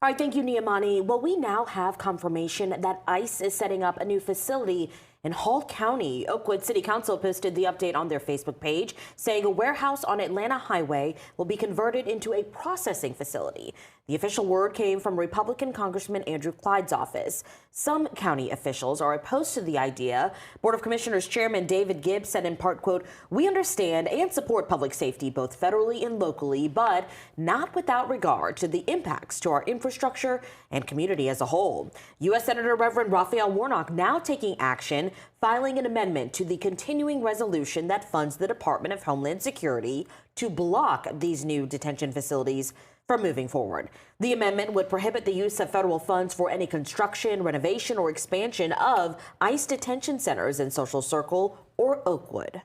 All right, thank you, Niamani. Well, we now have confirmation that ICE is setting up a new facility in Hall County. Oakwood City Council posted the update on their Facebook page, saying a warehouse on Atlanta Highway will be converted into a processing facility. The official word came from Republican Congressman Andrew Clyde's office. Some county officials are opposed to the idea. Board of Commissioners Chairman David Gibbs said in part, quote, "We understand and support public safety both federally and locally, but not without regard to the impacts to our infrastructure and community as a whole." U.S. Senator Reverend Raphael Warnock now taking action, filing an amendment to the continuing resolution that funds the Department of Homeland Security to block these new detention facilities from moving forward. The amendment would prohibit the use of federal funds for any construction, renovation, or expansion of ICE detention centers in Social Circle or Oakwood.